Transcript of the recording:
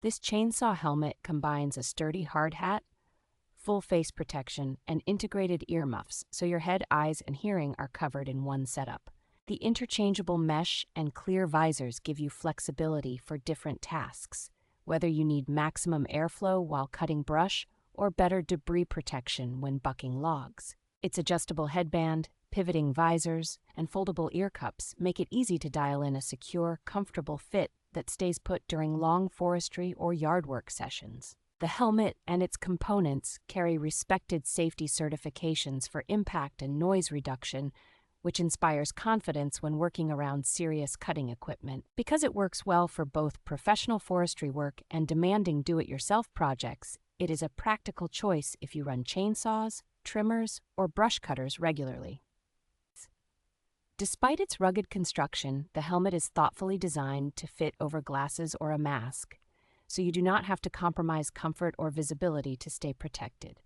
This chainsaw helmet combines a sturdy hard hat, full face protection, and integrated earmuffs, so your head, eyes, and hearing are covered in one setup. The interchangeable mesh and clear visors give you flexibility for different tasks, whether you need maximum airflow while cutting brush or better debris protection when bucking logs. Its adjustable headband, pivoting visors, and foldable ear cups make it easy to dial in a secure, comfortable fit that stays put during long forestry or yard work sessions. The helmet and its components carry respected safety certifications for impact and noise reduction, which inspires confidence when working around serious cutting equipment. Because it works well for both professional forestry work and demanding do-it-yourself projects, it is a practical choice if you run chainsaws, trimmers, or brush cutters regularly. Despite its rugged construction, the helmet is thoughtfully designed to fit over glasses or a mask, so you do not have to compromise comfort or visibility to stay protected.